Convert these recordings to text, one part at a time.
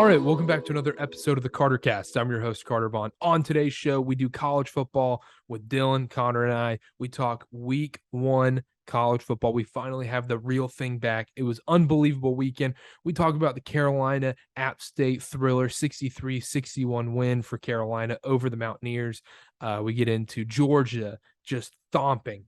All right, welcome back to another episode of the CarterCast. I'm your host, Carter Vaughn. On today's show, we do college football with Dylan, Connor, and I. We talk week one college football. We finally have the real thing back. It was unbelievable weekend. We talk about the Carolina App State thriller, 63-61 win for Carolina over the Mountaineers. We get into Georgia just stomping,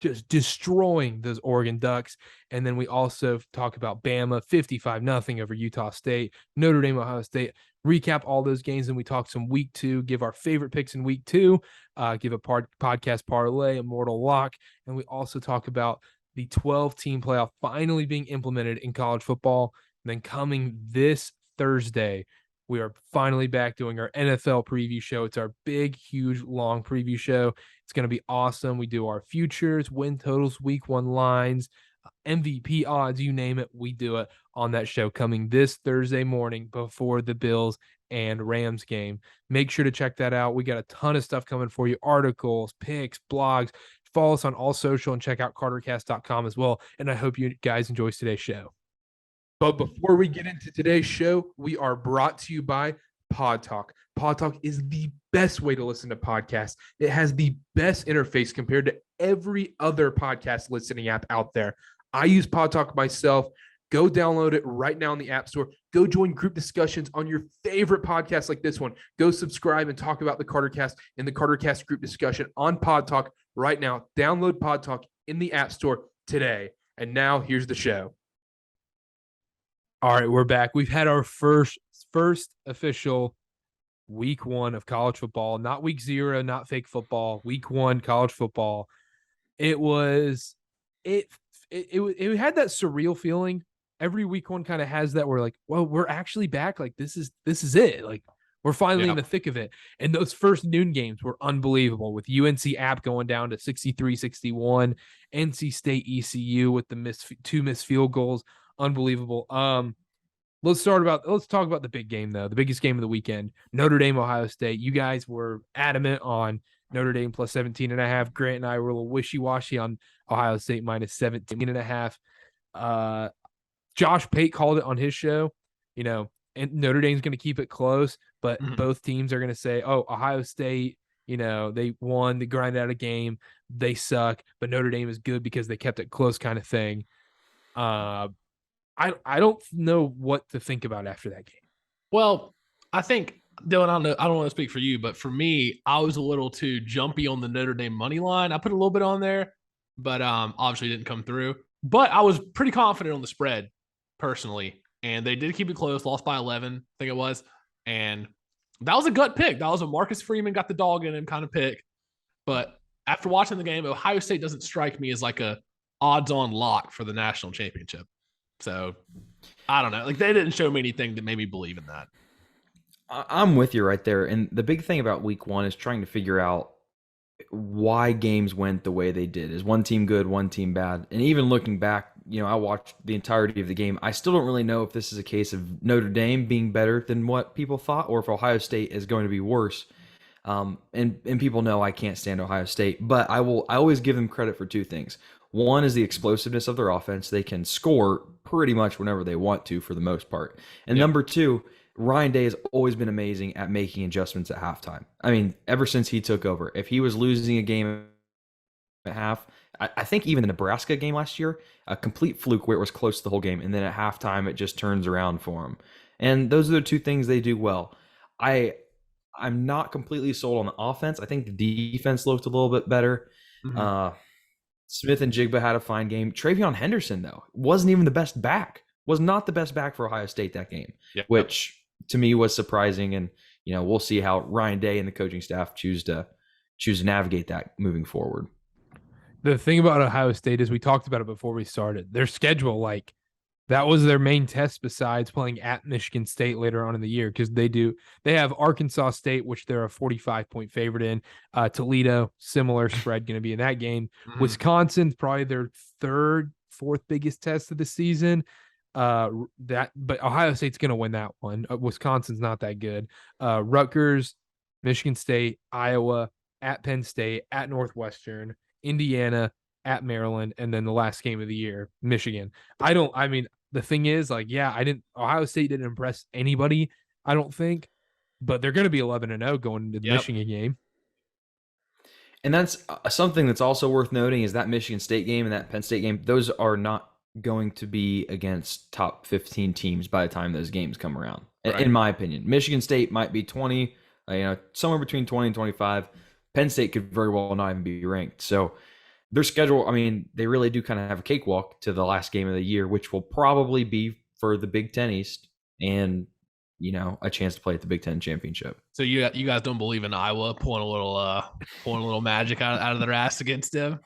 just destroying those Oregon Ducks. And then we also talk about Bama 55-0 over Utah State, Notre Dame, Ohio State, recap all those games. And we talk some week two, give our favorite picks in week two, give a podcast parlay, immortal lock. And we also talk about the 12-team playoff finally being implemented in college football. And then coming this Thursday, we are finally back doing our NFL preview show. It's our big, huge, long preview show. It's going to be awesome. We do our futures, win totals, week one lines, MVP odds, you name it. We do it on that show coming this Thursday morning before the Bills and Rams game. Make sure to check that out. We got a ton of stuff coming for you. Articles, picks, blogs. Follow us on all social and check out cartercast.com as well. And I hope you guys enjoy today's show. But before we get into today's show, we are brought to you by PodTalk. PodTalk is the best way to listen to podcasts. It has the best interface compared to every other podcast listening app out there. I use PodTalk myself. Go download it right now in the App Store. Go join group discussions on your favorite podcasts like this one. Go subscribe and talk about the CarterCast in the CarterCast group discussion on PodTalk right now. Download PodTalk in the App Store today. And now here's the show. All right, we're back. We've had our first official week one of college football, not week zero, not fake football, week one college football. It had that surreal feeling. Every week one kind of has that. We're like, well, we're actually back. Like this is it. Like we're finally in the thick of it. And those first noon games were unbelievable with UNC App going down to 63-61, NC State ECU with the two missed field goals. Unbelievable. Let's talk about the big game though. The biggest game of the weekend, Notre Dame, Ohio State. You guys were adamant on Notre Dame plus 17.5. Grant and I were a little wishy-washy on Ohio State minus 17.5. Josh Pate called it on his show, and Notre Dame's going to keep it close, but both teams are going to say, oh, Ohio State, they won, they grinded out a game, they suck, but Notre Dame is good because they kept it close kind of thing. I don't know what to think about after that game. Well, I think, Dylan, I don't want to speak for you, but for me, I was a little too jumpy on the Notre Dame money line. I put a little bit on there, but obviously didn't come through. But I was pretty confident on the spread, personally, and they did keep it close, lost by 11, I think it was, and that was a gut pick. That was a Marcus Freeman got the dog in him kind of pick. But after watching the game, Ohio State doesn't strike me as like a odds-on lock for the national championship. So, I don't know. Like, they didn't show me anything that made me believe in that. I'm with you right there. And the big thing about week one is trying to figure out why games went the way they did. Is one team good, one team bad? And even looking back, I watched the entirety of the game. I still don't really know if this is a case of Notre Dame being better than what people thought or if Ohio State is going to be worse. And people know I can't stand Ohio State, but I always give them credit for two things. One is the explosiveness of their offense. They can score pretty much whenever they want to for the most part. And number two, Ryan Day has always been amazing at making adjustments at halftime. I mean, ever since he took over, if he was losing a game at half, I think even the Nebraska game last year, a complete fluke where it was close to the whole game. And then at halftime, it just turns around for him. And those are the two things they do well. I'm not completely sold on the offense. I think the defense looked a little bit better. Smith and Jigba had a fine game. Travion Henderson, though, wasn't even the best back. Was not the best back for Ohio State that game, which to me was surprising. And, we'll see how Ryan Day and the coaching staff choose to navigate that moving forward. The thing about Ohio State is we talked about it before we started. Their schedule, that was their main test besides playing at Michigan State later on in the year because they have Arkansas State, which they're a 45-point favorite in. Toledo, similar spread going to be in that game. Wisconsin's probably their fourth biggest test of the season. But Ohio State's going to win that one. Wisconsin's not that good. Rutgers, Michigan State, Iowa, at Penn State, at Northwestern, Indiana, at Maryland, and then the last game of the year, Michigan. the thing is, like, yeah, Ohio State didn't impress anybody, I don't think, but they're going to be 11-0 going into the Michigan game. And that's something that's also worth noting is that Michigan State game and that Penn State game, those are not going to be against top 15 teams by the time those games come around, right, in my opinion. Michigan State might be 20, somewhere between 20 and 25. Penn State could very well not even be ranked. So their schedule, I mean, they really do kind of have a cakewalk to the last game of the year, which will probably be for the Big Ten East and, a chance to play at the Big Ten championship. So you guys don't believe in Iowa pulling a little magic out of their ass against them?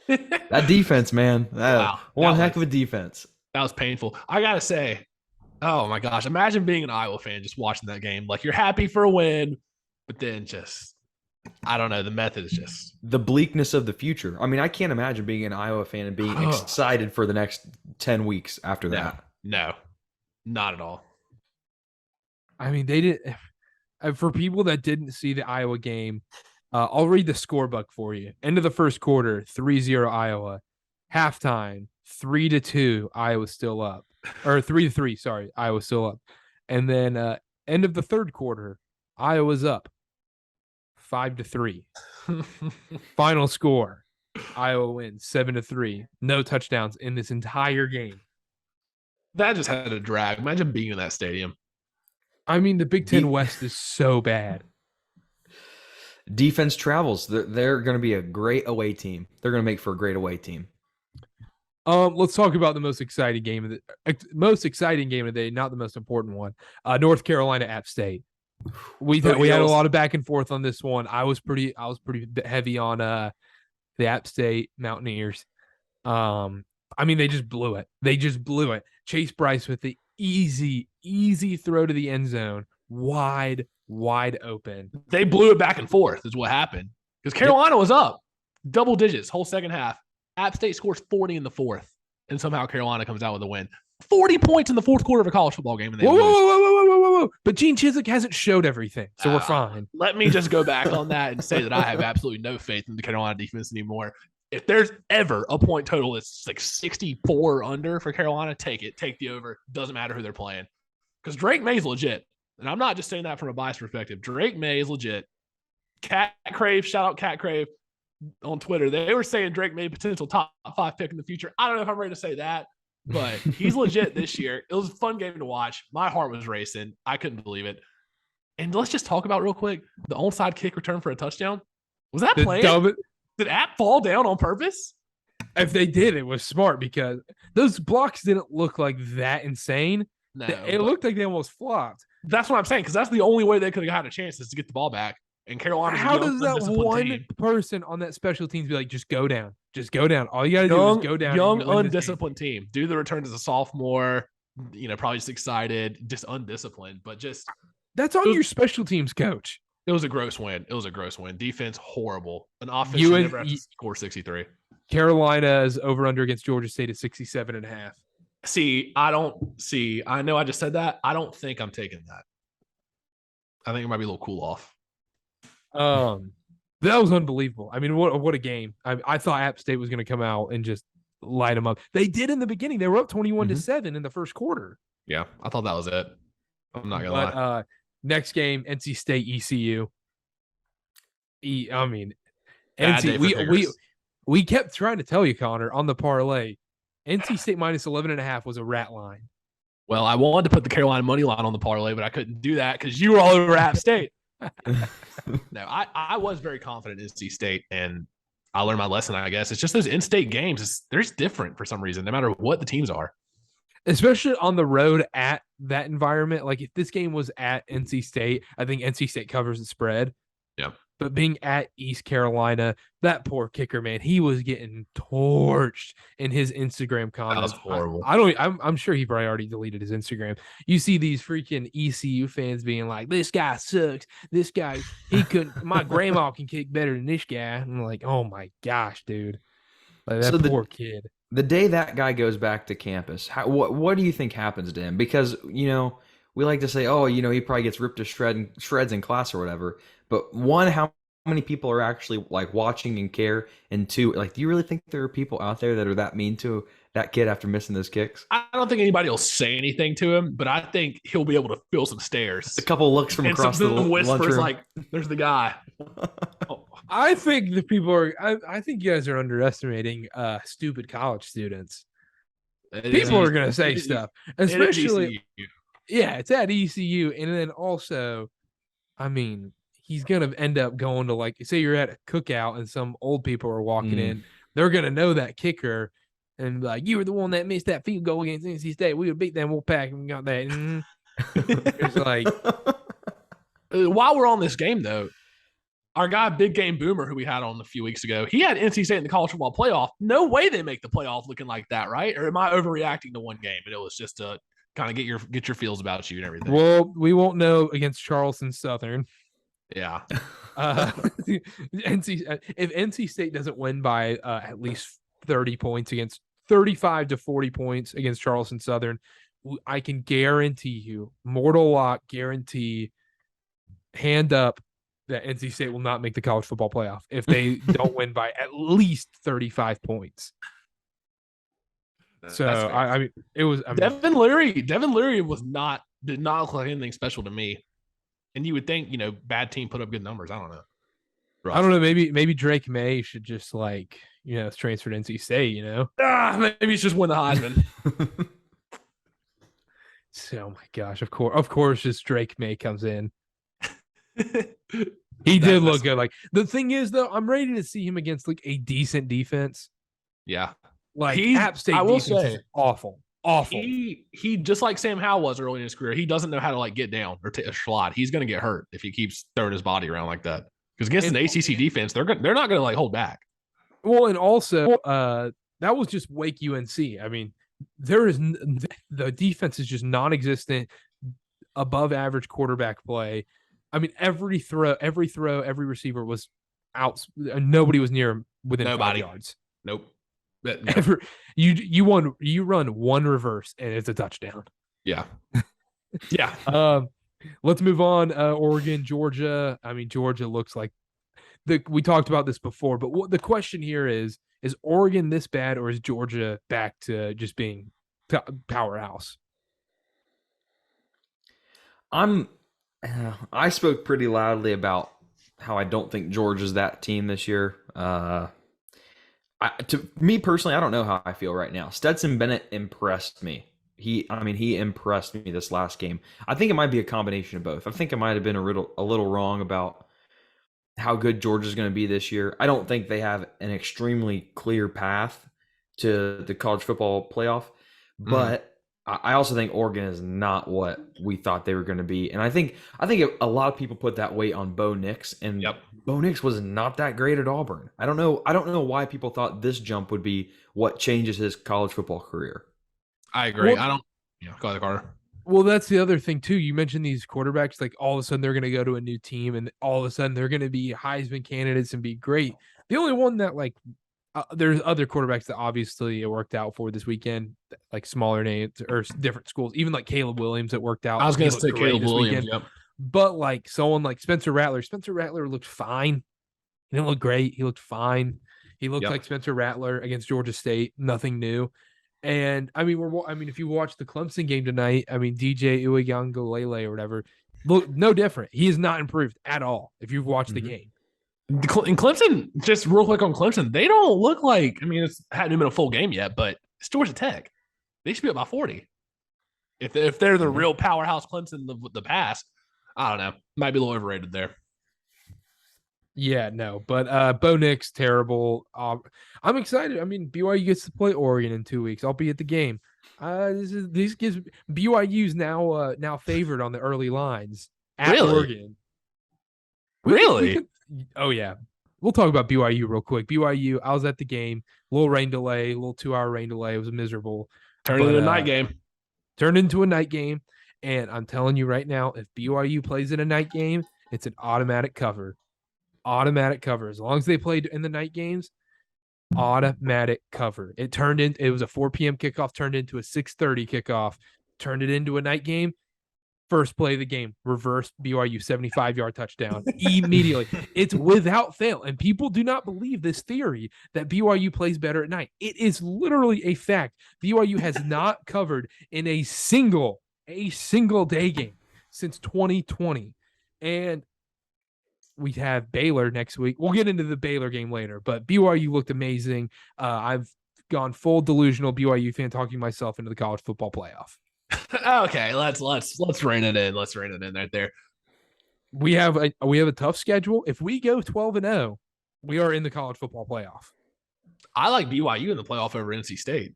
That defense, man. One heck of a defense. That was painful. I got to say, oh my gosh, imagine being an Iowa fan just watching that game. Like, you're happy for a win, but then just, I don't know, the method is just the bleakness of the future. I mean, I can't imagine being an Iowa fan and being excited for the next 10 weeks after that. No, not at all. I mean, they did. For people that didn't see the Iowa game, I'll read the scorebook for you. End of the first quarter, 3-0 Iowa. Halftime, 3-2, Iowa still up. Or 3-3, sorry, Iowa still up. And then end of the third quarter, Iowa's up 5-3. Final score, Iowa wins 7-3. No touchdowns in this entire game. That just had a drag. Imagine being in that stadium. I mean, the Big Ten West is so bad. Defense travels. They're going to be a great away team. They're going to make for a great away team. Let's talk about the most exciting game of the day, not the most important one. North Carolina, App State. We had a lot of back and forth on this one. I was pretty heavy on the App State Mountaineers. I mean, they just blew it. Chase Bryce with the easy throw to the end zone, wide open. They blew it back and forth is what happened, because Carolina was up double digits whole second half. App State scores 40 in the fourth, and somehow Carolina comes out with a win. 40 points in the fourth quarter of a college football game. And whoa. But Gene Chizik hasn't showed everything, so we're fine. Let me just go back on that and say that I have absolutely no faith in the Carolina defense anymore. If there's ever a point total that's like 64 or under for Carolina, take it. Take the over. Doesn't matter who they're playing. Because Drake May's legit. And I'm not just saying that from a biased perspective. Drake May is legit. Cat Crave, shout out Cat Crave on Twitter. They were saying Drake May potential top 5 pick in the future. I don't know if I'm ready to say that, but he's legit this year. It was a fun game to watch. My heart was racing. I couldn't believe it. And let's just talk about real quick the onside kick return for a touchdown. Was that planned? Did App fall down on purpose? If they did, it was smart, because those blocks didn't look like that insane. No, it looked like they almost flopped. That's what I'm saying, because that's the only way they could have had a chance is to get the ball back. And Carolina, how does that one person on that special teams be like, just go down? All you got to do is go down. Young, undisciplined team. Do the return as a sophomore, probably just excited, just undisciplined, but just. That's on your special teams coach. It was a gross win. Defense, horrible. An offense should never have to score 63. Carolina's over-under against Georgia State is 67.5. I know I just said that. I don't think I'm taking that. I think it might be a little cool off. That was unbelievable. I mean, what a game. I thought App State was going to come out and just light them up. They did in the beginning. They were up 21-7 in the first quarter. Yeah, I thought that was it. I'm not going to lie. Next game, NC State, ECU. We kept trying to tell you, Connor, on the parlay, NC State minus 11.5 was a rat line. Well, I wanted to put the Carolina money line on the parlay, but I couldn't do that because you were all over App State. No, I was very confident in NC State, and I learned my lesson, I guess. It's just those in-state games. They're just different for some reason, no matter what the teams are. Especially on the road at that environment. Like, if this game was at NC State, I think NC State covers the spread. Yeah. But being at East Carolina, that poor kicker, man, he was getting torched in his Instagram comments. That was horrible. I'm sure he probably already deleted his Instagram. You see these freaking ECU fans being like, this guy sucks. This guy, my grandma can kick better than this guy. I'm like, oh my gosh, dude. Like, that poor kid. The day that guy goes back to campus, what do you think happens to him? Because, we like to say, he probably gets ripped to shreds in class or whatever. But one, how many people are actually like watching and care? And two, like, do you really think there are people out there that are that mean to that kid after missing those kicks? I don't think anybody will say anything to him, but I think he'll be able to feel some stares. A couple looks from and across the some whispers lunchroom. like, "There's the guy." I think the people are. I think you guys are underestimating stupid college students. People are going to say stuff, especially. Yeah, it's at ECU, and then also, I mean, he's going to end up going to, like, say you're at a cookout and some old people are walking in. They're going to know that kicker and be like, you were the one that missed that field goal against NC State. We would beat them. We'll pack and we got that. It's like, while we're on this game, though, our guy, Big Game Boomer, who we had on a few weeks ago, he had NC State in the college football playoff. No way they make the playoff looking like that, right? Or am I overreacting to one game? And it was just to kind of get your feels about you and everything. Well, we won't know against Charleston Southern. Yeah. If NC State doesn't win by at least 30 points against 35 to 40 points against Charleston Southern, I can guarantee you, mortal lock guarantee, hand up, that NC State will not make the college football playoff if they don't win by at least 35 points. So I mean, it was Devin Leary did not look like anything special to me. And you would think, bad team put up good numbers. I don't know. Rough. I don't know. Maybe Drake May should just transfer to NC State. Maybe it's just win the Heisman. So, oh my gosh, of course, just Drake May comes in. He did look good. Like, the thing is, though, I'm ready to see him against like a decent defense. Yeah, like App State defense is awful. He just like Sam Howell was early in his career. He doesn't know how to get down or take a slide. He's going to get hurt if he keeps throwing his body around like that. Because against an ACC defense, they're not going to hold back. Well, and also that was just Wake UNC. I mean, the defense is just non-existent, above average quarterback play. I mean, every throw, every receiver was out. Nobody was near him within 5 yards. Nope. You run one reverse and it's a touchdown. Yeah. Yeah. Let's move on. Oregon, Georgia. I mean, Georgia looks like we talked about this before, but what the question here is Oregon this bad, or is Georgia back to just being powerhouse? I spoke pretty loudly about how I don't think Georgia's that team this year. To me personally, I don't know how I feel right now. Stetson Bennett impressed me. He impressed me this last game. I think it might be a combination of both. I think I might have been a little wrong about how good Georgia's going to be this year. I don't think they have an extremely clear path to the college football playoff, but I also think Oregon is not what we thought they were going to be. And I think a lot of people put that weight on Bo Nix, and Bo Nix was not that great at Auburn. I don't know why people thought this jump would be what changes his college football career. I agree. Go ahead, Carter. Well, that's the other thing too. You mentioned these quarterbacks, like all of a sudden they're going to go to a new team and all of a sudden they're going to be Heisman candidates and be great. The only one that there's other quarterbacks that obviously it worked out for this weekend, like smaller names or different schools, even like Caleb Williams that worked out. I was going to say Caleb Williams, but like someone like Spencer Rattler looked fine. He didn't look great. He looked fine. He looked like Spencer Rattler against Georgia State. Nothing new. And I mean, if you watch the Clemson game tonight, I mean, DJ Uiagalelei or whatever, look no different. He is not improved at all. If you've watched the game. And Clemson, just real quick on Clemson, they don't look like, I mean, it hadn't been a full game yet, but it's Georgia Tech. They should be up by 40. If they're the real powerhouse Clemson the past, I don't know. Might be a little overrated there. Yeah, no, but Bo Nix, terrible. I'm excited. I mean, BYU gets to play Oregon in 2 weeks. I'll be at the game. This gives BYU's now favored on the early lines at Oregon. Really? Oh yeah. We'll talk about BYU real quick. BYU, I was at the game. Little rain delay, little 2-hour rain delay. It was miserable. Turned into a night game. Turned into a night game. And I'm telling you right now, if BYU plays in a night game, it's an automatic cover. Automatic cover. As long as they played in the night games, automatic cover. It was a 4 p.m. kickoff, turned into a 6:30 kickoff, turned it into a night game. First play of the game, reverse BYU 75-yard touchdown immediately. It's without fail. And people do not believe this theory that BYU plays better at night. It is literally a fact. BYU has not covered in a single day game since 2020. And we have Baylor next week. We'll get into the Baylor game later, but BYU looked amazing. I've gone full delusional BYU fan talking myself into the college football playoff. Okay, let's rein it in. Let's rein it in right there. We have a tough schedule. If we go 12-0, we are in the college football playoff. I like BYU in the playoff over NC State.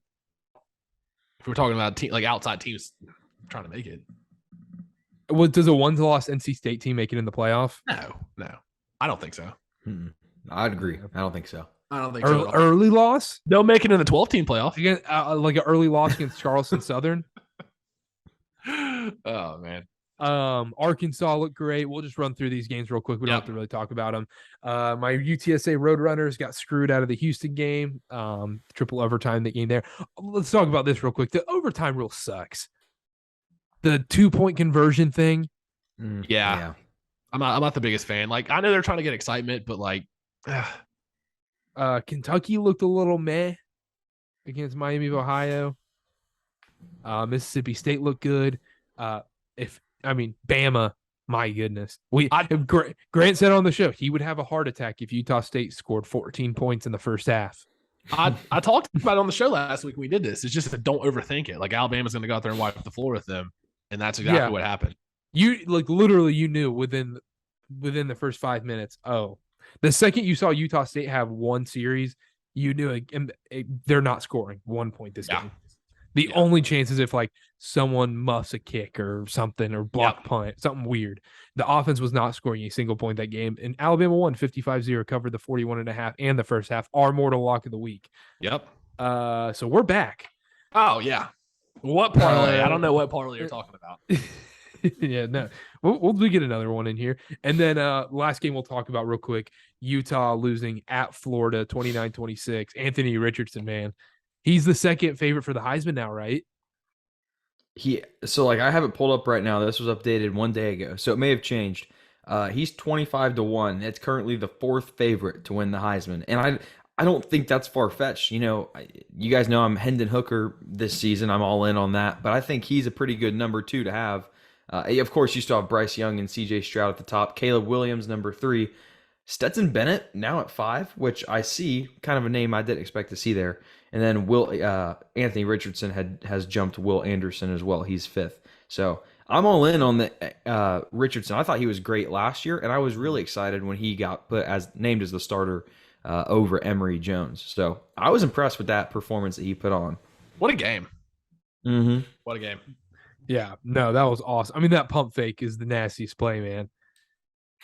If we're talking about like outside teams trying to make it. Well, does a 1-loss NC State team make it in the playoff? No. I don't think so. I'd agree. I don't think so. I don't think so. Early loss? They'll make it in the 12-team playoff. Again, like an early loss against Charleston Southern. Oh, man. Arkansas looked great. We'll just run through these games real quick. We don't have to really talk about them. My UTSA Roadrunners got screwed out of the Houston game. Triple overtime, the game there. Let's talk about this real quick. The overtime rule sucks. The 2-point conversion thing. Yeah. I'm not the biggest fan. Like, I know they're trying to get excitement, but like, Kentucky looked a little meh against Miami of Ohio. Mississippi State looked good. Bama, my goodness. Grant said on the show he would have a heart attack if Utah State scored 14 points in the first half. I talked about it on the show last week when we did this. It's just that don't overthink it. Like, Alabama's going to go out there and wipe the floor with them, and that's exactly what happened. You knew within the first 5 minutes. Oh, the second you saw Utah State have one series, you knew they're not scoring 1 point this game. The only chance is if like someone muffs a kick or something or block punt, something weird. The offense was not scoring a single point that game. And Alabama won 55-0, covered the 41.5 and the first half. Our mortal lock of the week. Yep. So we're back. Oh, yeah. What parlay? I don't know what parlay you're talking about. Yeah, no. We'll get another one in here. And then last game we'll talk about real quick. Utah losing at Florida 29-26. Anthony Richardson, man. He's the second favorite for the Heisman now, right? I have it pulled up right now. This was updated 1 day ago, so it may have changed. He's 25-1. It's currently the fourth favorite to win the Heisman, and I don't think that's far fetched. You know, you guys know I'm Hendon Hooker this season. I'm all in on that, but I think he's a pretty good number 2 to have. Of course, you still have Bryce Young and C.J. Stroud at the top. Caleb Williams number 3. Stetson Bennett now at 5, which I see kind of a name I didn't expect to see there. And then Anthony Richardson has jumped Will Anderson as well. He's 5th. So I'm all in on the Richardson. I thought he was great last year, and I was really excited when he got named as the starter over Emory Jones. So I was impressed with that performance that he put on. What a game! Mm-hmm. What a game! Yeah, no, that was awesome. I mean, that pump fake is the nastiest play, man.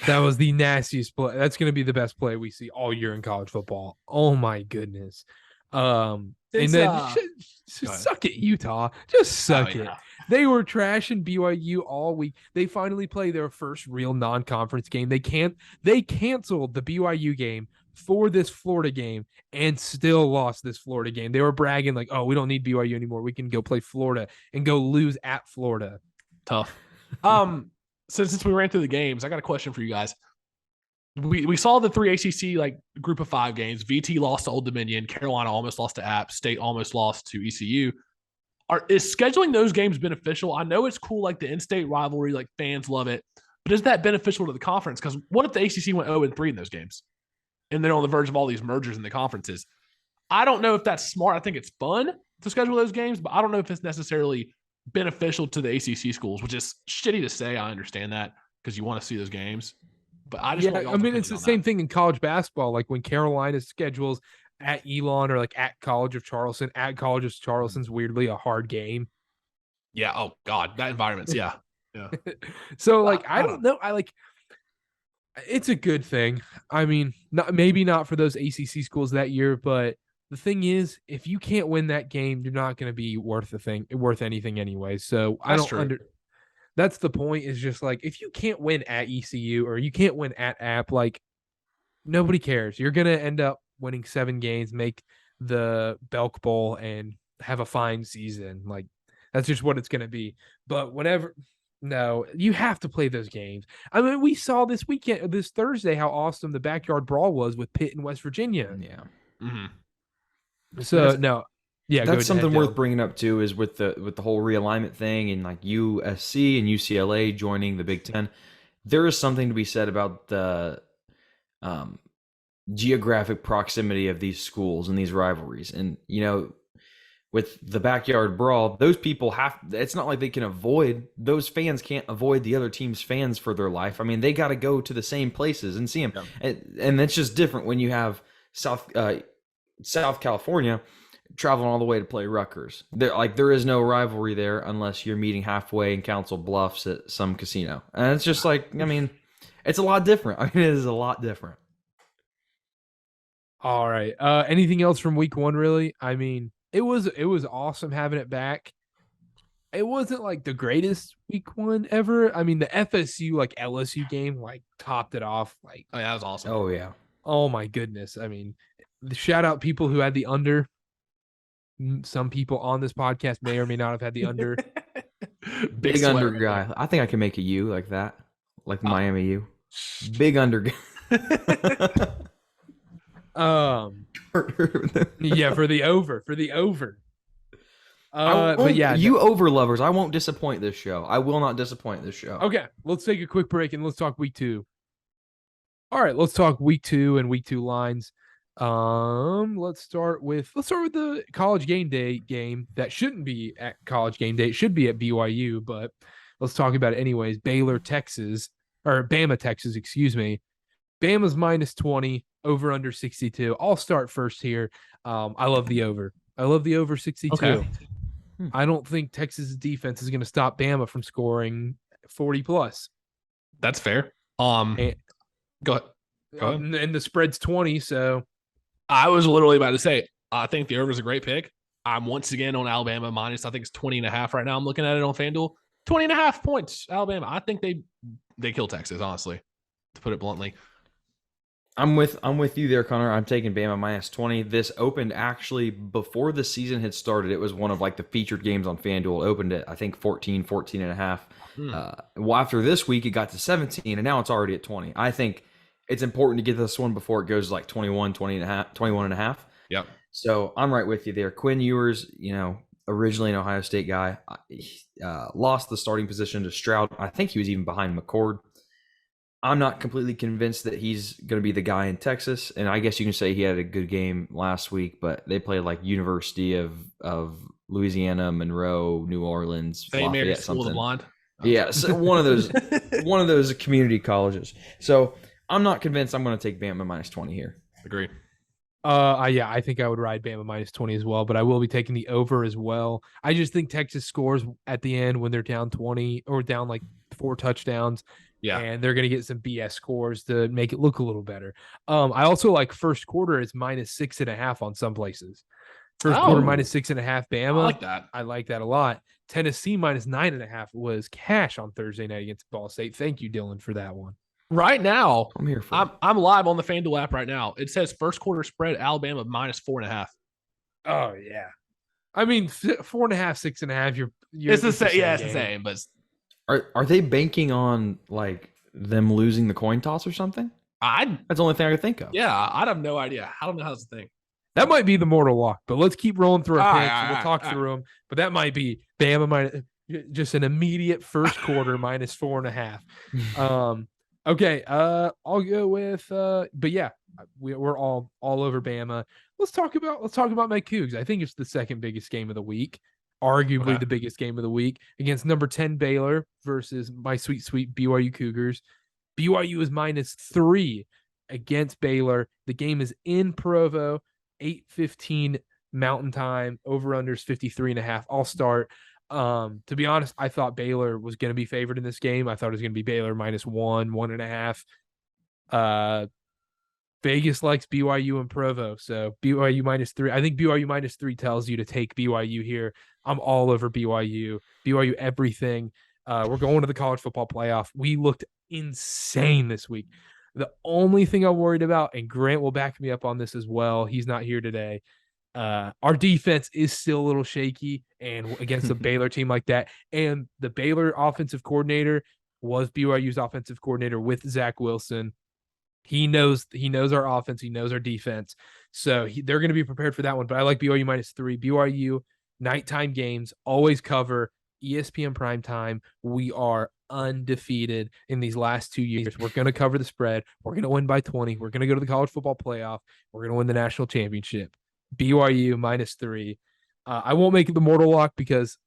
That was the nastiest play. That's going to be the best play we see all year in college football. Oh my goodness. And then suck it, Utah. Just suck it. They were trashing BYU all week. They finally play their first real non-conference game. They canceled the BYU game for this Florida game and still lost this Florida game. They were bragging like, "Oh, we don't need BYU anymore. We can go play Florida and go lose at Florida." Tough. Since we ran through the games, I got a question for you guys. We saw the 3 ACC like group of 5 games. VT lost to Old Dominion. Carolina almost lost to App State. Almost lost to ECU. Is scheduling those games beneficial? I know it's cool, like the in-state rivalry, like fans love it. But is that beneficial to the conference? Because what if the ACC went 0-3 in those games, and they're on the verge of all these mergers in the conferences? I don't know if that's smart. I think it's fun to schedule those games, but I don't know if it's necessarily beneficial to the ACC schools, which is shitty to say. I understand that because you want to see those games. But I just it's the same thing in college basketball. Like when Carolina schedules at Elon or like at College of Charleston, weirdly a hard game. Yeah. Oh God, that environment's yeah. So like I don't know. It's a good thing. I mean, maybe not for those ACC schools that year, but the thing is, if you can't win that game, you're not going to be worth anything anyway. So that's the point, is just like, if you can't win at ECU or you can't win at App, like nobody cares. You're going to end up winning 7 games, make the Belk Bowl and have a fine season. Like that's just what it's going to be. But whenever No, you have to play those games. I mean, we saw this Thursday, how awesome the backyard brawl was with Pitt and West Virginia. Yeah. Mm-hmm. So no, yeah, go That's ahead, something worth Dylan. bringing up too. Is with the whole realignment thing and like USC and UCLA joining the Big Ten. There is something to be said about the um, geographic proximity of these schools and these rivalries, and with the backyard brawl, those people it's not like they can avoid, those fans can't avoid the other team's fans for their life. I mean, they got to go to the same places and see them. Yeah. And it's just different when you have South California traveling all the way to play Rutgers. There is no rivalry there unless you're meeting halfway in Council Bluffs at some casino. And it's just like, I mean, it's a lot different. I mean, it is a lot different. All right. Anything else from week 1, really? I mean, it was awesome having it back. It wasn't like the greatest week 1 ever. I mean, the FSU like LSU game like topped it off. Like, oh yeah, that was awesome. Oh yeah. Oh my goodness. I mean, shout out people who had the under. Some people on this podcast may or may not have had the under. Big under guy. I think I can make a U like that, like Miami U. Big under guy. Yeah, for the over. But yeah, you over lovers, I won't disappoint this show. I will not disappoint this show. Okay, let's take a quick break and let's talk week 2. All right, let's talk week 2 and week 2 lines. Let's start with the college game day game that shouldn't be at college game day. It should be at BYU, but let's talk about it anyways. Bama, Texas, excuse me. Bama's minus 20, over under 62. I'll start first here. I love the over. I love the over 62. Okay. I don't think Texas' defense is going to stop Bama from scoring 40 plus. That's fair. Go ahead. And the spread's 20, so I was literally about to say, I think the over is a great pick. I'm once again on Alabama minus. I think it's 20.5 right now. I'm looking at it on FanDuel. 20.5 points, Alabama. I think they kill Texas, honestly, to put it bluntly. I'm with you there, Connor. I'm taking Bama minus 20. This opened actually before the season had started. It was one of like the featured games on FanDuel. It opened at I think 14 and a half. Well, after this week, it got to 17, and now it's already at 20. I think it's important to get this one before it goes like 21 and a half. Yep. So I'm right with you there. Quinn Ewers, originally an Ohio State guy, lost the starting position to Stroud. I think he was even behind McCord. I'm not completely convinced that he's going to be the guy in Texas. And I guess you can say he had a good game last week, but they played like University of Louisiana, Monroe, New Orleans, Lafayette, something. Yeah, so one of those community colleges. So I'm not convinced I'm going to take Bama minus 20 here. Agree. I think I would ride Bama minus 20 as well, but I will be taking the over as well. I just think Texas scores at the end when they're down 20 or down like 4 touchdowns. Yeah. And they're going to get some BS scores to make it look a little better. I also like first quarter is minus 6.5 on some places. First quarter minus 6.5 Bama. I like that. I like that a lot. Tennessee minus 9.5 was cash on Thursday night against Ball State. Thank you, Dylan, for that one. Right now, I'm here for I'm live on the FanDuel app right now. It says first quarter spread Alabama minus 4.5. Oh yeah. I mean 4.5, 6.5. You're it's the same. Yeah, it's the same. But are they banking on like them losing the coin toss or something? That's the only thing I could think of. Yeah, I have no idea. I don't know how that's the thing. That might be the mortal lock, but let's keep rolling through our picks. We'll talk through them. But that might be Bama minus just an immediate first quarter minus 4.5. Okay, I'll go with but yeah, we're all over Bama. Let's talk about my Cougs. I think it's the second biggest game of the week, arguably the biggest game of the week, against number 10 Baylor versus my sweet BYU Cougars. BYU is minus 3 against Baylor. The game is in Provo, 8:15 Mountain Time. Over unders 53.5. I'll start. To be honest, I thought Baylor was going to be favored in this game. I thought it was going to be Baylor minus 1.5. Vegas likes BYU and Provo, so BYU minus 3. I think BYU minus 3 tells you to take BYU here. I'm all over BYU. BYU everything. We're going to the college football playoff. We looked insane this week. The only thing I'm worried about, and Grant will back me up on this as well, he's not here today, Our defense is still a little shaky, and against a Baylor team like that, and the Baylor offensive coordinator was BYU's offensive coordinator with Zach Wilson. He knows our offense. He knows our defense. So they're going to be prepared for that one. But I like BYU -3. BYU nighttime games always cover ESPN primetime. We are undefeated in these last 2 years. We're going to cover the spread. We're going to win by 20. We're going to go to the college football playoff. We're going to win the national championship. BYU -3. I won't make it the mortal lock because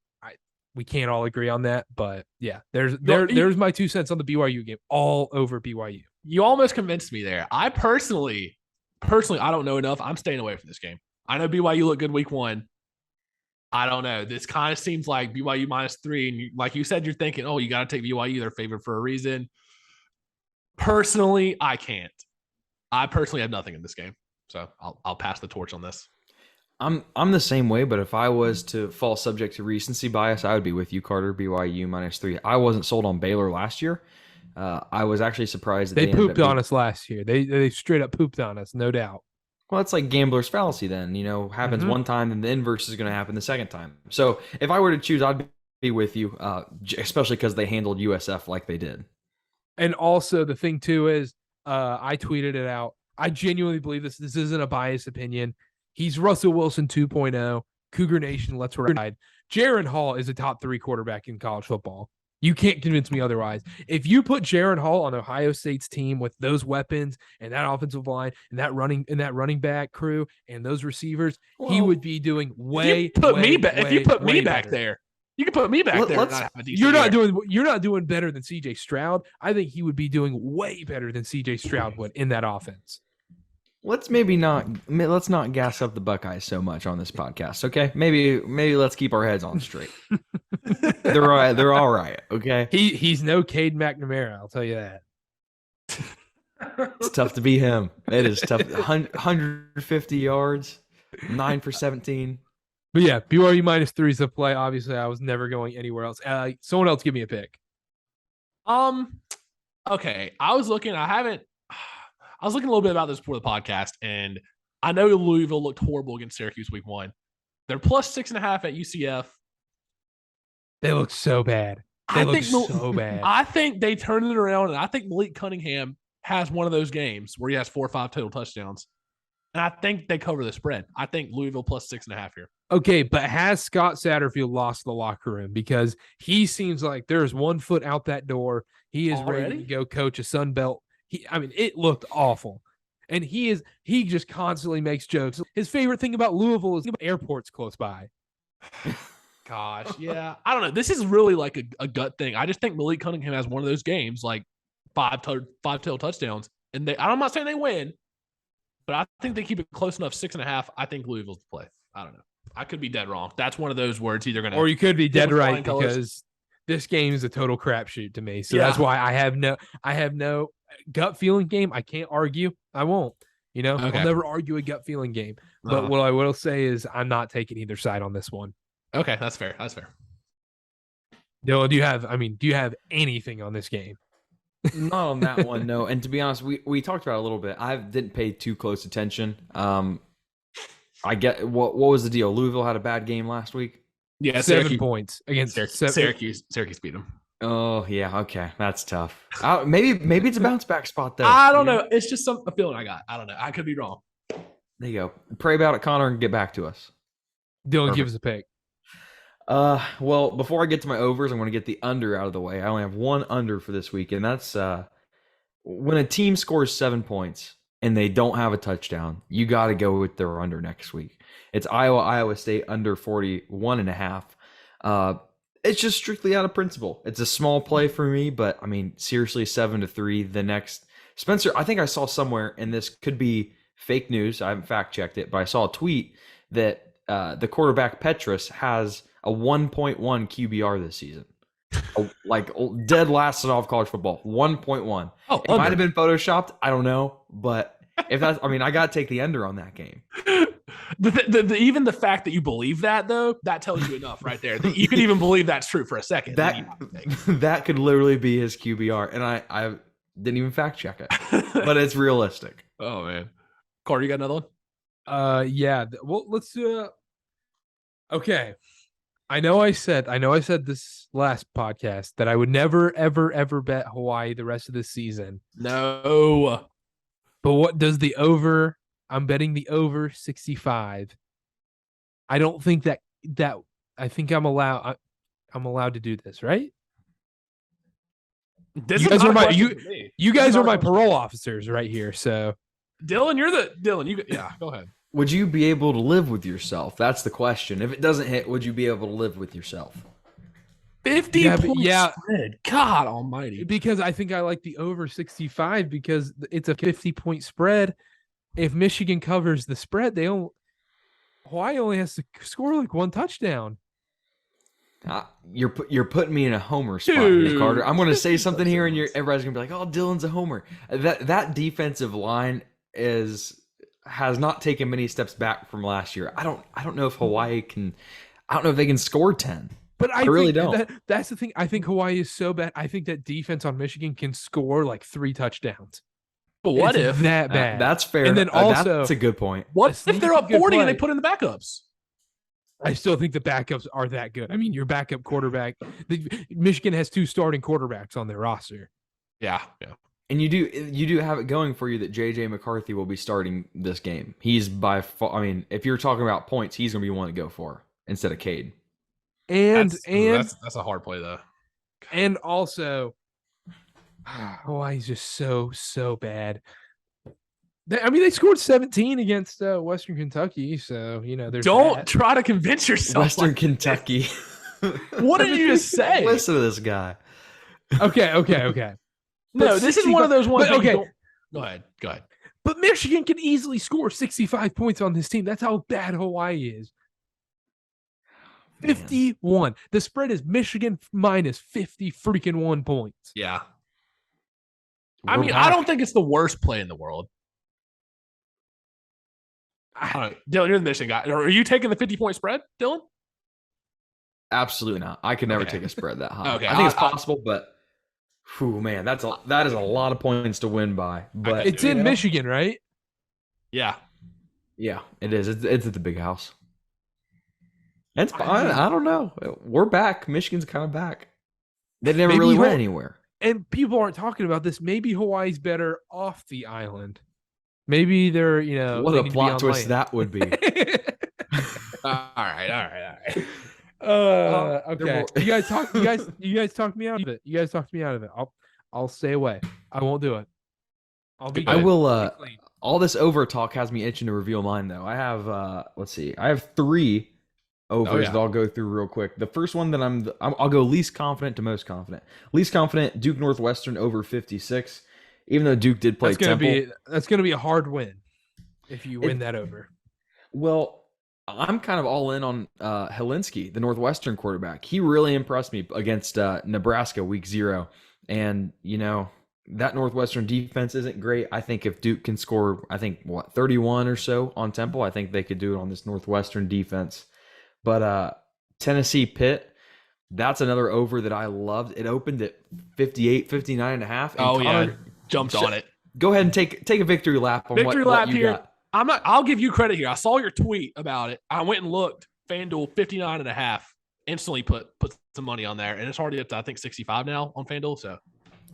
we can't all agree on that. But yeah, there's my 2 cents on the BYU game, all over BYU. You almost convinced me there. I personally, I don't know enough. I'm staying away from this game. I know BYU looked good week 1. I don't know. This kind of seems like BYU -3. And like you said, you're thinking, oh, you got to take BYU. They're favored for a reason. Personally, I can't. I personally have nothing in this game. So I'll pass the torch on this. I'm the same way, but if I was to fall subject to recency bias, I would be with you, Carter. BYU -3. I wasn't sold on Baylor last year. I was actually surprised that they pooped on us last year. They straight up pooped on us, no doubt. Well, it's like gambler's fallacy then, happens one time and the inverse is going to happen the second time. So if I were to choose, I'd be with you, especially because they handled USF like they did. And also the thing too is I tweeted it out. I genuinely believe this isn't a biased opinion. He's Russell Wilson 2.0. Cougar Nation, let's ride. Jaron Hall is a top 3 quarterback in college football. You can't convince me otherwise. If you put Jaron Hall on Ohio State's team with those weapons and that offensive line and that running back crew and those receivers, he would be doing way. If you put me back there, you can put me back there. You're not doing better than CJ Stroud. I think he would be doing way better than CJ Stroud would in that offense. Let's not gas up the Buckeyes so much on this podcast, okay? Maybe let's keep our heads on straight. They're all right, okay? He's no Cade McNamara, I'll tell you that. It's tough to beat him. It is tough. 150 yards, 9 for 17. But yeah, BYU -3 is the play. Obviously, I was never going anywhere else. Someone else give me a pick. Okay. I was looking a little bit about this before the podcast, and I know Louisville looked horrible against Syracuse week 1. They're +6.5 at UCF. They look so bad. So bad. I think they turned it around, and I think Malik Cunningham has one of those games where he has 4 or 5 total touchdowns. And I think they cover the spread. I think Louisville +6.5 here. Okay, but has Scott Satterfield lost the locker room? Because he seems like there's one foot out that door. He is ready to go coach a Sun Belt. It looked awful. And he just constantly makes jokes. His favorite thing about Louisville is airports close by. Gosh, yeah. I don't know. This is really like a gut thing. I just think Malik Cunningham has one of those games, like 5 total touchdowns. And I'm not saying they win, but I think they keep it close enough. 6.5. I think Louisville's the play. I don't know. I could be dead wrong. That's one of those words either going to. Or you could be dead right because this game is a total crapshoot to me. So that's why I have no gut feeling game. I can't argue. I won't. Okay. I'll never argue a gut feeling game. But what I will say is I'm not taking either side on this one. Okay, that's fair. Dylan, do you have anything on this game? Not on that one, no. And to be honest, we talked about it a little bit. I didn't pay too close attention. I get what was the deal? Louisville had a bad game last week. Yeah, 7 points against Syracuse. Syracuse beat them. Oh yeah, okay, that's tough. Maybe it's a bounce back spot though. I don't know. It's just a feeling I got. I don't know. I could be wrong. There you go. Pray about it, Connor, and get back to us. Dylan, give us a pick. Well, before I get to my overs, I'm going to get the under out of the way. I only have one under for this week, and that's when a team scores 7 points and they don't have a touchdown, you got to go with their under next week. It's Iowa State under 41.5. It's just strictly out of principle. It's a small play for me, but seriously, 7-3. The next Spencer, I think I saw somewhere, and this could be fake news. I haven't fact checked it, but I saw a tweet that the quarterback Petrus has a 1.1 QBR this season. Like dead last in all of college football. 1.1. Oh, it might have been photoshopped. I don't know, but if that's, I got to take the under on that game. Even the fact that you believe that, though, that tells you enough right there. That you could even believe that's true for a second. That could literally be his QBR, and I didn't even fact check it, but it's realistic. Oh man, Carter, you got another one? Yeah. Well, let's okay. I know I said this last podcast that I would never ever ever bet Hawaii the rest of the season. No. But what does the over? I'm betting the over 65. I don't think that I think I'm allowed to do this, right? This You is guys not are a my question for me. you This is guys not are a my question. parole officers right here. So Dylan, go ahead. Would you be able to live with yourself? That's the question. If it doesn't hit, would you be able to live with yourself? 50 Yeah, but- point yeah. spread. God almighty. because I think I like the over 65 because it's a 50-point spread. If Michigan covers the spread, Hawaii only has to score like one touchdown. You're putting me in a homer spot here, Carter. I'm going to say something here, and everybody's going to be like, "Oh, Dylan's a homer." That defensive line has not taken many steps back from last year. I don't know if Hawaii can. I don't know if they can score 10. But I really think don't. That's the thing. I think Hawaii is so bad. I think that defense on Michigan can score like 3 touchdowns. But what It's if that bad? That's fair. And then also, that's a good point. what a if they're sneaky up good 40 and they play. put in the backups? I still think the backups are that good. I mean, your backup quarterback. Michigan has 2 starting quarterbacks on their roster. Yeah. And you do have it going for you that JJ McCarthy will be starting this game. He's by far. I mean, if you're talking about points, he's going to be one to go for instead of Cade. That's That's a hard play though. And also, Hawaii's just so bad. They scored 17 against Western Kentucky, so there's Don't that. try to convince yourself. Western Kentucky. What did you just say? Listen to this guy. Okay. No, this is one of those ones. But, that you okay. don't- Go ahead. But Michigan can easily score 65 points on this team. That's how bad Hawaii is. 51. The spread is Michigan minus 50 freaking 1 points. Yeah. We're I mean, back. I don't think it's the worst play in the world. I don't know. Dylan, you're the Michigan guy. Are you taking the 50-point spread, Dylan? Absolutely not. I could never Okay. take a spread that high. Okay, I think it's possible, but man, that is a lot of points to win by. But It's in Michigan, right? Yeah. yeah, it is. It's at the big house. It's fine. I don't know. We're back. Michigan's kind of back. They never Maybe really went Hawaii- anywhere. And people aren't talking about this. Maybe Hawaii's better off the island. Maybe they're, What they a need to be plot on twist land. that would be. All right. Okay. You guys talked me out of it. You guys talked me out of it. I'll stay away. I won't do it. I'll be I good. will. I'll be clean. All this over talk has me itching to reveal mine, though. I have. Let's see. I have 3 overs that I'll go through real quick. The first one that I'll go least confident to most confident. Least confident, Duke Northwestern over 56. Even though Duke did play Temple. That's gonna be a hard win if you win that over. Well, I'm kind of all in on Helinski, the Northwestern quarterback. He really impressed me against Nebraska week 0. And, that Northwestern defense isn't great. I think if Duke can score, 31 or so on Temple, I think they could do it on this Northwestern defense. But Tennessee Pitt, that's another over that I loved. It opened at 58, 59 and a half. And Connor, Jumped on it. Go ahead and take a victory lap on Victory what lap you here. got. I'll give you credit here. I saw your tweet about it. I went and looked. FanDuel 59 and a half. Instantly put some money on there. And it's already up to, I think, 65 now on FanDuel. So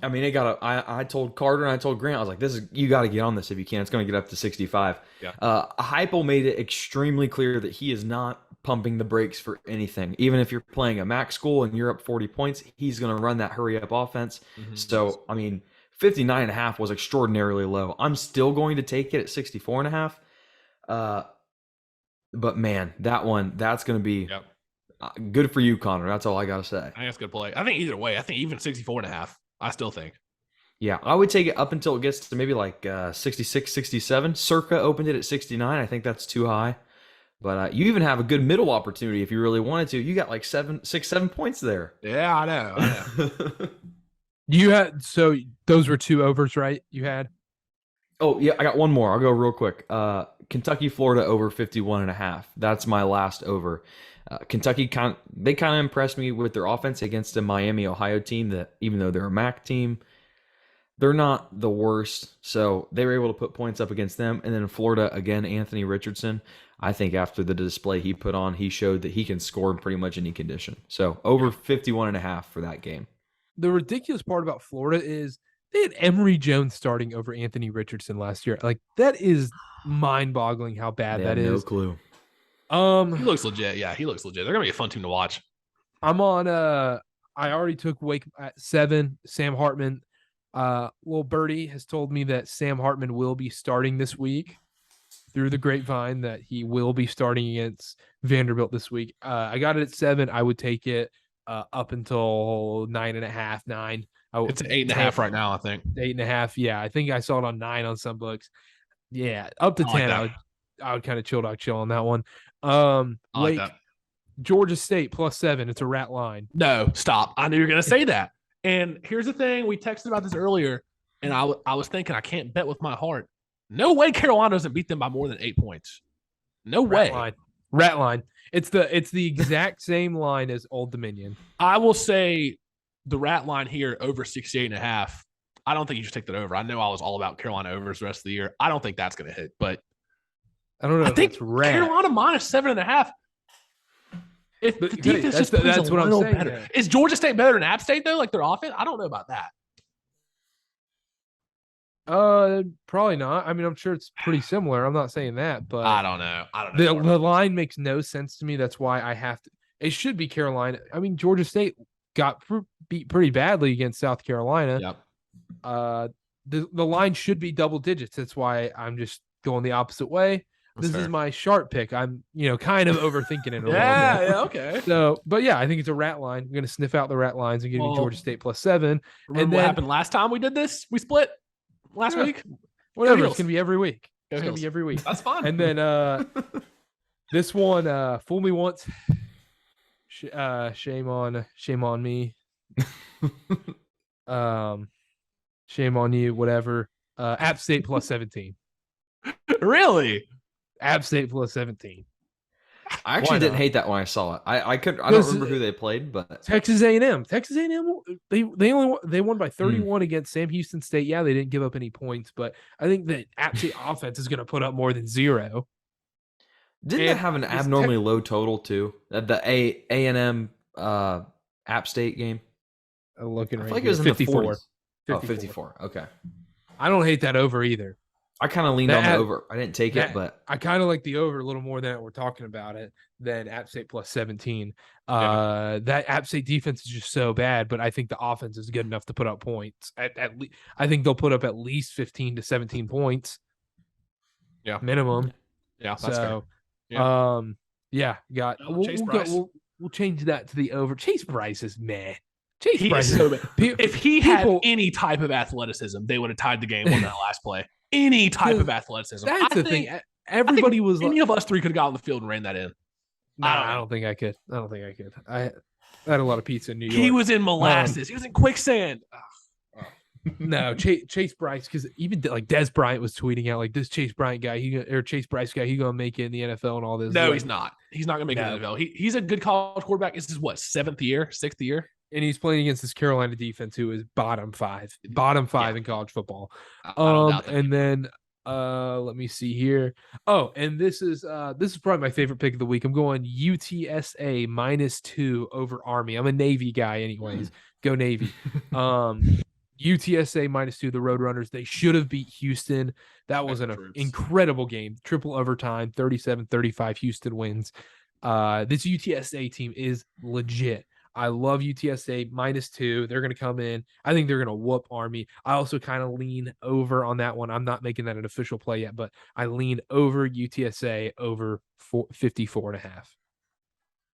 I mean, I told Carter and I told Grant, I was like, you got to get on this if you can. It's going to get up to 65. Yeah. Heupel made it extremely clear that he is not pumping the brakes for anything. Even if you're playing a MAC school and you're up 40 points, he's going to run that hurry up offense. Mm-hmm. So, I mean, 59 and a half was extraordinarily low. I'm still going to take it at 64 and a half. But man, that's going to be good for you, Connor. That's all I got to say. I think that's a good play. I think either way, I think even 64 and a half, I still think. Yeah, I would take it up until it gets to maybe like 66, 67. Circa opened it at 69. I think that's too high. But you even have a good middle opportunity if you really wanted to. You got like 7 points there. Yeah, I know. You had those were 2 overs, right? You had. Oh yeah, I got one more. I'll go real quick. Kentucky, Florida over 51 and a half. That's my last over. Kentucky kind of impressed me with their offense against a Miami, Ohio team that even though they're a MAC team, they're not the worst. So they were able to put points up against them. And then in Florida, again, Anthony Richardson, I think after the display he put on, he showed that he can score in pretty much any condition. So over 51.5 for that game. The ridiculous part about Florida is they had Emory Jones starting over Anthony Richardson last year. Like, that is mind-boggling how bad that is. No clue. He looks legit. Yeah, he looks legit. They're gonna be a fun team to watch. I'm on I already took Wake at 7. Sam Hartman. Little Birdie has told me that Sam Hartman will be starting this week through the grapevine, that he will be starting against Vanderbilt this week. I got it at 7. I would take it up until 9.5, 9. It's at 8.5 right now, I think. 8.5. Yeah, I think I saw it on 9 on some books. Yeah, up to 10. I would kind of chill on that one. I like that. Georgia State +7. It's a rat line. No, stop. I knew you were going to say that. And here's the thing. We texted about this earlier, and I was thinking I can't bet with my heart. No way Carolina doesn't beat them by more than 8 points. No way. Rat line. It's the exact same line as Old Dominion. I will say the rat line here over 68.5. I don't think you should take that over. I know I was all about Carolina overs the rest of the year. I don't think that's going to hit, but I don't know. I think Carolina -7.5. If the defense just plays a little better. Yeah. Is Georgia State better than App State, though? Like their offense? I don't know about that. Probably not. I mean, I'm sure it's pretty similar. I'm not saying that, but I don't know. The line makes no sense to me. That's why I have to. It should be Carolina. I mean, Georgia State got beat pretty badly against South Carolina. Yep. The line should be double digits. That's why I'm just going the opposite way. This is my sharp pick. I'm, kind of overthinking it a little bit. Yeah, okay. So, but yeah, I think it's a rat line. I'm going to sniff out the rat lines and give you Georgia State +7. Remember what happened last time we did this? We split last week? Whatever. It's going to be every week. It's going to be every week. That's fine. And then this one, fool me once. Shame on me. Shame on you, whatever. App State +17. Really? App State +17. I actually didn't hate that when I saw it. I don't remember who they played, but Texas A&M. Texas A&M. They won by 31 against Sam Houston State. Yeah, they didn't give up any points, but I think that App State offense is going to put up more than 0. Didn't they have an abnormally low total too? The A&M App State game. Looking right like it was 54. In the 40s. 54. Okay. I don't hate that over either. I kind of leaned on the over. I didn't take it, but I kind of like the over a little more than we're talking about it than App State +17. That App State defense is just so bad, but I think the offense is good enough to put up points. At least, I think they'll put up at least 15 to 17 points. Yeah, minimum. Yeah, that's fair. We'll change that to the over. Chase Bryce is meh. Chase Bryce is so bad. If he had any type of athleticism, they would have tied the game on that last play. Any type of athleticism. That's the thing. Everybody was any of us three could have got on the field and ran that in. No, I don't think I could. I had a lot of pizza in New York. He was in molasses. He was in quicksand. No, Chase Bryce, because even like Des Bryant was tweeting out like this Chase Bryant guy, Chase Bryce guy, he's gonna make it in the NFL and all this. No, he's not. He's not gonna make it in the NFL. He's a good college quarterback. This is what, 7th year, 6th year? And he's playing against this Carolina defense who is bottom five in college football. And then let me see here. Oh, and this is probably my favorite pick of the week. I'm going UTSA -2 over Army. I'm a Navy guy anyways. Go Navy. UTSA -2, the Roadrunners. They should have beat Houston. That was an incredible game. Triple overtime, 37-35. Houston wins. This UTSA team is legit. I love UTSA -2. They're going to come in. I think they're going to whoop Army. I also kind of lean over on that one. I'm not making that an official play yet, but I lean over UTSA over 54.5.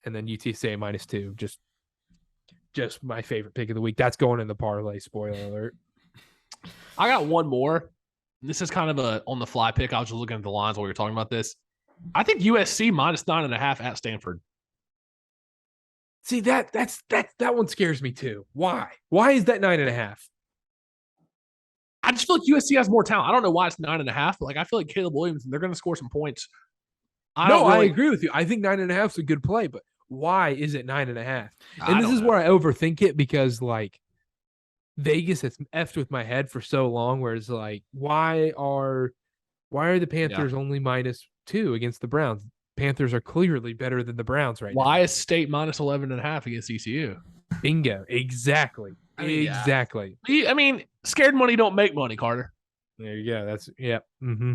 And then UTSA -2. Just my favorite pick of the week. That's going in the parlay. Spoiler alert. I got one more. This is kind of a on the fly pick. I was just looking at the lines while we were talking about this. I think USC -9.5 at Stanford. See, that one scares me too. Why? Why is that 9.5? I just feel like USC has more talent. I don't know why it's 9.5, but I feel like Caleb Williams, they're going to score some points. I agree with you. I think 9.5 is a good play, but why is it 9.5? And this is where I overthink it because Vegas has effed with my head for so long, where it's like, why are the Panthers only -2 against the Browns? Panthers are clearly better than the Browns right now. Why is State -11.5 against ECU? Bingo. Exactly. Exactly. Yeah. I mean, scared money don't make money, Carter. There you go. That's Mm-hmm.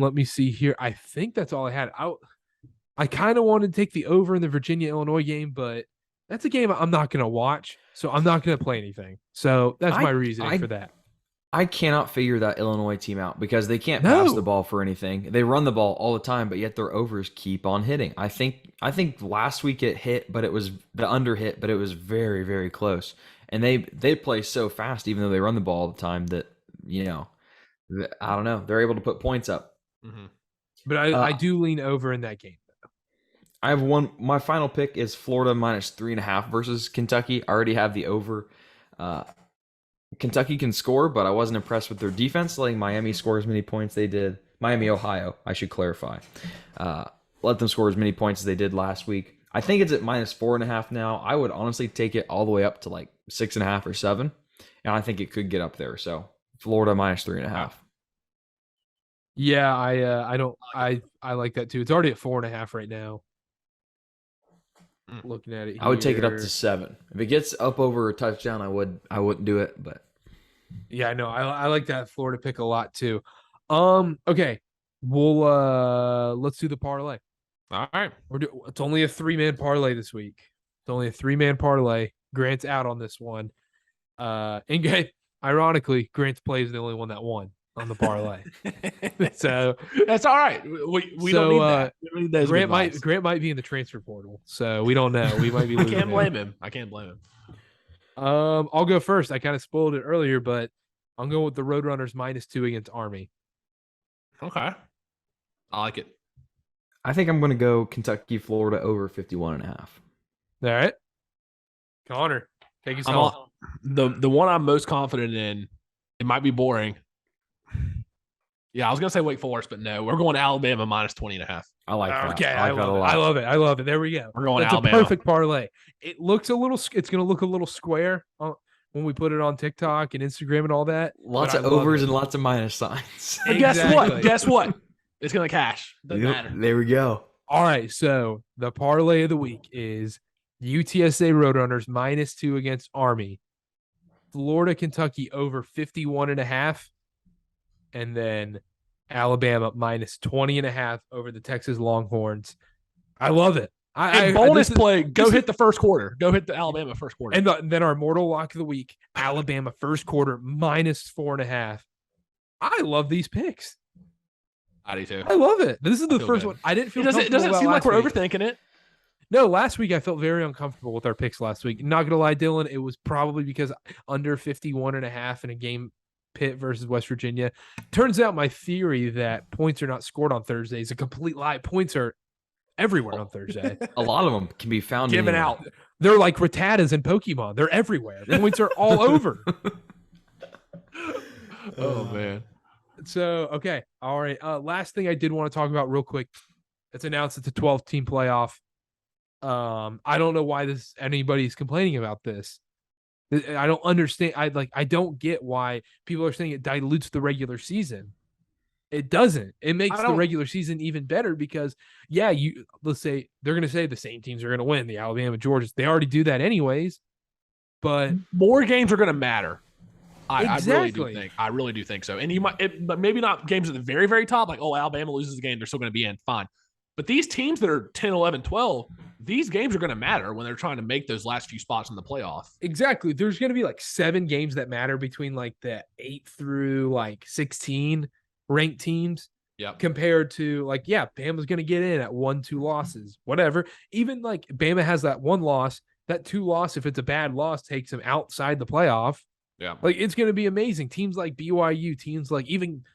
Let me see here. I think that's all I had. I kind of wanted to take the over in the Virginia-Illinois game, but that's a game I'm not going to watch, so I'm not going to play anything. So that's my reasoning for that. I cannot figure that Illinois team out because they can't pass the ball for anything. They run the ball all the time, but yet their overs keep on hitting. I think last week it hit, but it was the under hit, but it was very, very close. And they play so fast, even though they run the ball all the time, that I don't know. They're able to put points up. Mm-hmm. But I do lean over in that game. I have one. My final pick is Florida -3.5 versus Kentucky. I already have the over. Kentucky can score, but I wasn't impressed with their defense, letting Miami score as many points they did. Miami, Ohio, I should clarify. Let them score as many points as they did last week. I think it's at -4.5 now. I would honestly take it all the way up to like 6.5 or 7, and I think it could get up there. So Florida -3.5. Yeah, I like that too. It's already at 4.5 right now. Looking at it here. I would take it up to 7. If it gets up over a touchdown, I wouldn't do it, but yeah, I know. I like that Florida pick a lot too. Okay. We'll let's do the parlay. All right. It's only a 3-man parlay this week. It's only a 3-man parlay. Grant's out on this one. And ironically, Grant's play is the only one that won on the parlay. So that's all right. We don't need that. We don't need Grant might be in the transfer portal, so we don't know. We might be. I can't blame him. I'll go first. I kind of spoiled it earlier, but I'm going with the Roadrunners -2 against Army. Okay, I like it. I think I'm going to go Kentucky, Florida over 51.5. All right, Connor, take us home. The one I'm most confident in. It might be boring. Yeah, I was gonna say Wake Forest, but no, we're going Alabama -20.5. I like that. Okay, I like that a lot. I love it. There we go. We're going That's Alabama. a perfect parlay. It's going to look a little square when we put it on TikTok and Instagram and all that. Lots of overs and lots of minus signs. But guess what? It's gonna cash. Doesn't matter. There we go. All right, so the parlay of the week is UTSA Roadrunners -2 against Army, Florida Kentucky over 51.5. And then Alabama -20.5 over the Texas Longhorns. I love it. Bonus play. Go hit the first quarter. Go hit the Alabama first quarter. And then our mortal lock of the week, Alabama first quarter -4.5. I love these picks. I do too. I love it. This is the first one. I didn't feel. It doesn't seem like we're overthinking it. No, last week I felt very uncomfortable with our picks last week. Not gonna lie, Dylan, it was probably because under 51.5 in a game. Pitt versus West Virginia. Turns out my theory that points are not scored on Thursday is a complete lie. Points are everywhere on Thursday. A lot of them can be found given out. They're like Rattatas in Pokemon. They're everywhere. Points are all over. Oh man. So okay, all right. Last thing I did want to talk about real quick. It's announced it's a 12-team playoff. I don't know why anybody's complaining about this. I don't understand. I don't get why people are saying it dilutes the regular season. It doesn't. It makes the regular season even better because, let's say they're going to say the same teams are going to win, the Alabama, Georgia. They already do that anyways. But more games are going to matter. Exactly. I really do think so. And you but maybe not games at the very, very top. Like, Alabama loses the game, they're still going to be in. Fine. But these teams that are 10, 11, 12, these games are going to matter when they're trying to make those last few spots in the playoff. Exactly. There's going to be like 7 games that matter between like the 8 through like 16 ranked teams. Yeah. Compared to like, Bama's going to get in at 1-2 losses, whatever. Even like Bama has that 1 loss, that 2 loss, if it's a bad loss, takes them outside the playoff. Yeah. Like it's going to be amazing. Teams like BYU, teams like even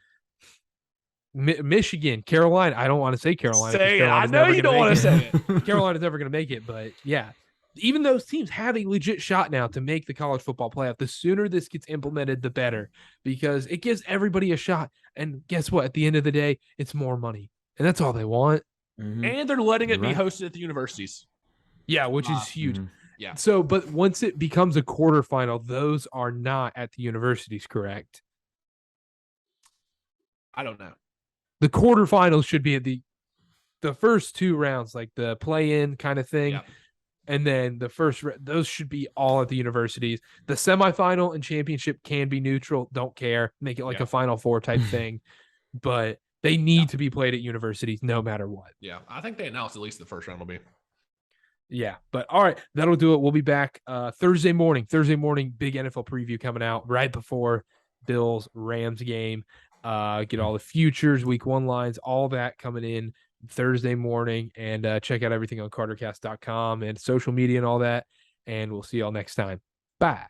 Michigan, Carolina. I don't want to say Carolina. Say it. I know you don't want to say it. Carolina's never going to make it, but even those teams have a legit shot now to make the college football playoff. The sooner this gets implemented, the better, because it gives everybody a shot. And guess what? At the end of the day, it's more money, and that's all they want. Mm-hmm. And they're letting it be hosted at the universities. Yeah, which is huge. Mm-hmm. Yeah. So, but once it becomes a quarterfinal, those are not at the universities, correct? I don't know. The quarterfinals should be at the first 2 rounds, like the play-in kind of thing. Yeah. And then those should be all at the universities. The semifinal and championship can be neutral. Don't care. Make it like a Final Four type thing. But they need to be played at universities no matter what. Yeah. I think they announced at least the first round will be. Yeah. But all right, that'll do it. We'll be back Thursday morning. Big NFL preview coming out right before Bills Rams game. Get all the futures, week 1 lines, all that coming in Thursday morning, and check out everything on cartercast.com and social media and all that. And we'll see y'all next time. Bye.